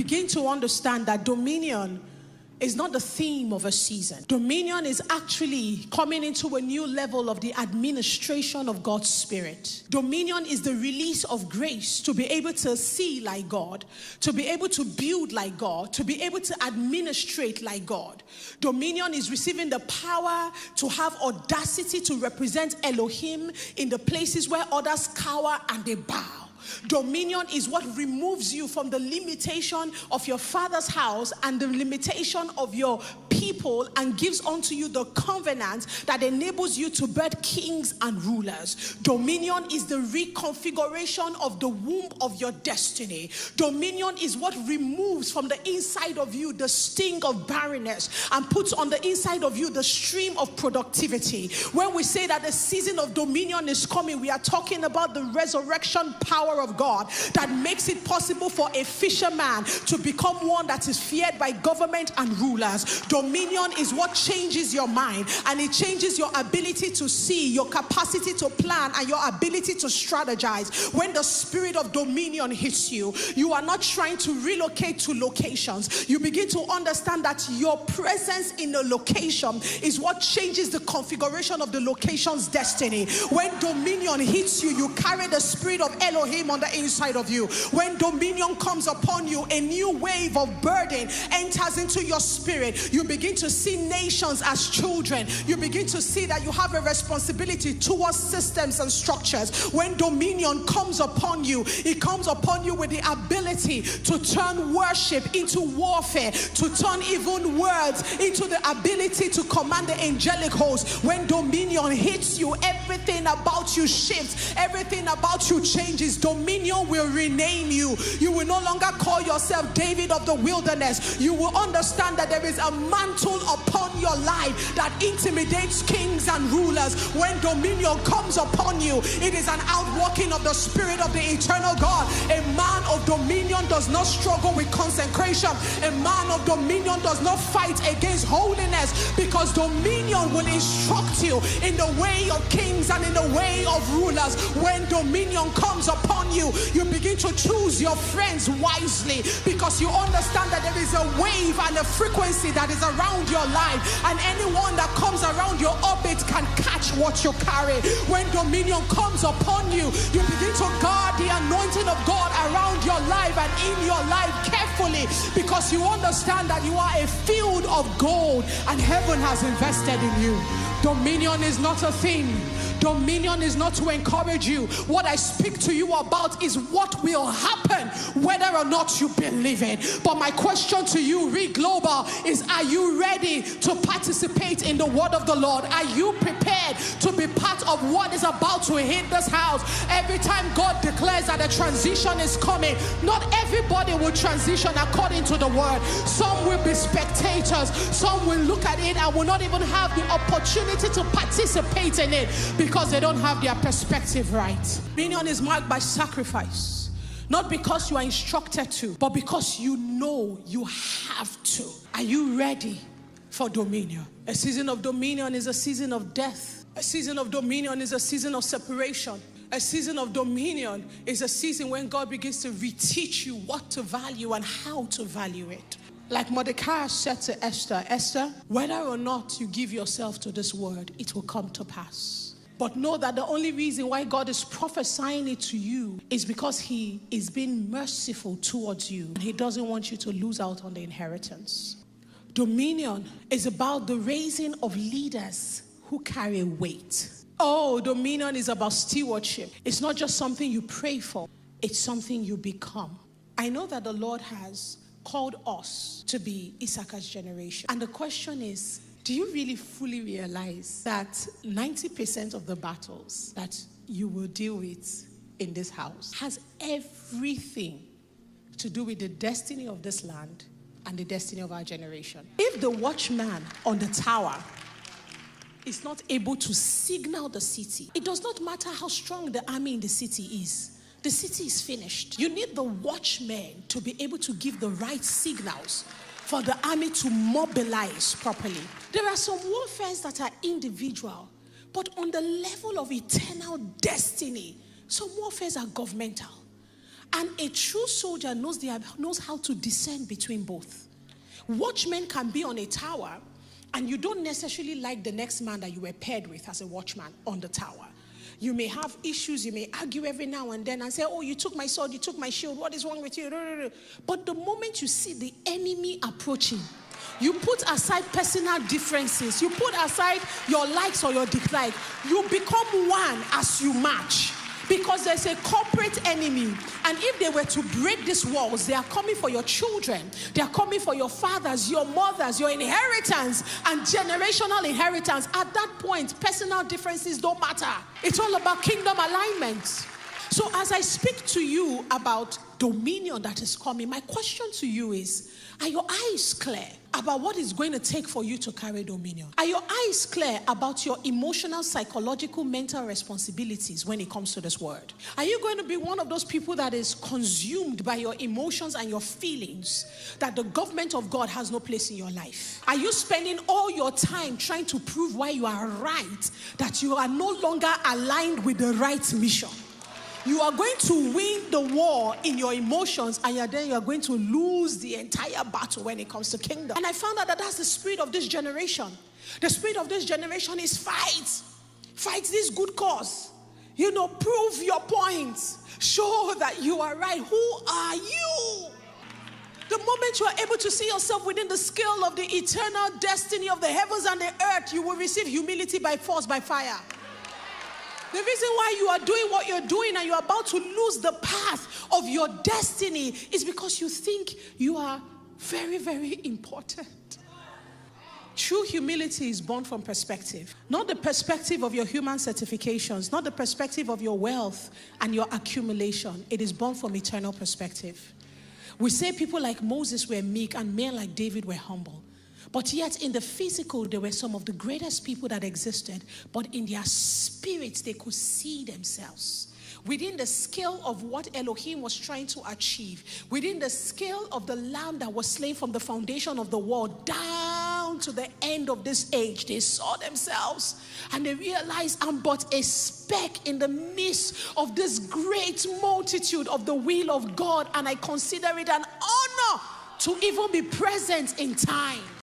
begin to understand that dominion is not the theme of a season. Dominion is actually coming into a new level of the administration of God's Spirit. Dominion is the release of grace to be able to see like God, to be able to build like God, to be able to administrate like God. Dominion is receiving the power to have audacity to represent Elohim in the places where others cower and they bow. Dominion is what removes you from the limitation of your father's house and the limitation of your people and gives unto you the covenant that enables you to birth kings and rulers. Dominion is the reconfiguration of the womb of your destiny. Dominion is what removes from the inside of you the sting of barrenness and puts on the inside of you the stream of productivity. When we say that the season of dominion is coming, we are talking about the resurrection power of God that makes it possible for a fisherman to become one that is feared by government and rulers. Dominion is what changes your mind, and it changes your ability to see, your capacity to plan, and your ability to strategize. When the spirit of dominion hits you, you are not trying to relocate to locations. You begin to understand that your presence in a location is what changes the configuration of the location's destiny. When dominion hits you, you carry the spirit of Elohim on the inside of you. When dominion comes upon you, a new wave of burden enters into your spirit. You begin to see nations as children. You begin to see that you have a responsibility towards systems and structures. When dominion comes upon you, it comes upon you with the ability to turn worship into warfare, to turn even words into the ability to command the angelic host. When dominion hits you, everything about you shifts, everything about you changes. Dominion will rename you. You will no longer call yourself David of the wilderness. You will understand that there is a mantle upon your life that intimidates kings and rulers. When dominion comes upon you, it is an outworking of the Spirit of the eternal God. A man of dominion does not struggle with consecration. A man of dominion does not fight against holiness, because dominion will instruct you in the way of kings and in the way of rulers. When dominion comes upon you, you begin to choose your friends wisely, because you understand that there is a wave and a frequency that is around your life, and anyone that comes around your orbit can catch what you carry. When dominion comes upon you, you begin to guard the anointing of God around your life and in your life carefully, because you understand that you are a field of gold and heaven has invested in you. Dominion is not a thing. Dominion is not to encourage you. What I speak to you about is what will happen whether or not you believe it. But my question to you, Read Global, is: are you ready to participate in the word of the Lord? Are you prepared to be part of what is about to hit this house? Every time God declares that a transition is coming, not everybody will transition according to the word. Some will be spectators. Some will look at it and will not even have the opportunity to participate in it, because they don't have their perspective right. Dominion is marked by sacrifice. Not because you are instructed to, but because you know you have to. Are you ready for dominion? A season of dominion is a season of death. A season of dominion is a season of separation. A season of dominion is a season when God begins to reteach you what to value and how to value it. Like Mordecai said to Esther, Esther, whether or not you give yourself to this word, it will come to pass. But know that the only reason why God is prophesying it to you is because he is being merciful towards you. He doesn't want you to lose out on the inheritance. Dominion is about the raising of leaders who carry weight. Oh, dominion is about stewardship. It's not just something you pray for. It's something you become. I know that the Lord has called us to be Issachar's generation. And the question is, do you really fully realize that 90% of the battles that you will deal with in this house has everything to do with the destiny of this land and the destiny of our generation? If the watchman on the tower is not able to signal the city, it does not matter how strong the army in the city is. The city is finished. You need the watchmen to be able to give the right signals for the army to mobilize properly. There are some warfares that are individual, but on the level of eternal destiny, some warfares are governmental. And a true soldier knows how to discern between both. Watchmen can be on a tower, and you don't necessarily like the next man that you were paired with as a watchman on the tower. You may have issues, you may argue every now and then and say, oh, you took my sword, you took my shield, what is wrong with you? But the moment you see the enemy approaching, you put aside personal differences, you put aside your likes or your dislike, you become one as you march. Because there's a corporate enemy. And if they were to break these walls, they are coming for your children. They are coming for your fathers, your mothers, your inheritance, and generational inheritance. At that point, personal differences don't matter. It's all about kingdom alignment. So as I speak to you about dominion that is coming, my question to you is, are your eyes clear about what it's going to take for you to carry dominion? Are your eyes clear about your emotional, psychological, mental responsibilities when it comes to this word? Are you going to be one of those people that is consumed by your emotions and your feelings, that the government of God has no place in your life? Are you spending all your time trying to prove why you are right, that you are no longer aligned with the right mission? You are going to win the war in your emotions, and then you are going to lose the entire battle when it comes to kingdom. And I found out that that's the spirit of this generation. The spirit of this generation is fight. Fight this good cause. Prove your points. Show that you are right. Who are you? The moment you are able to see yourself within the scale of the eternal destiny of the heavens and the earth, you will receive humility by force, by fire. The reason why you are doing what you're doing and you're about to lose the path of your destiny is because you think you are very, very important. True humility is born from perspective. Not the perspective of your human certifications, not the perspective of your wealth and your accumulation. It is born from eternal perspective. We say people like Moses were meek and men like David were humble. But yet in the physical, they were some of the greatest people that existed. But in their spirits, they could see themselves within the scale of what Elohim was trying to achieve, within the scale of the lamb that was slain from the foundation of the world down to the end of this age. They saw themselves and they realized, I'm but a speck in the midst of this great multitude of the will of God, and I consider it an honor to even be present in time.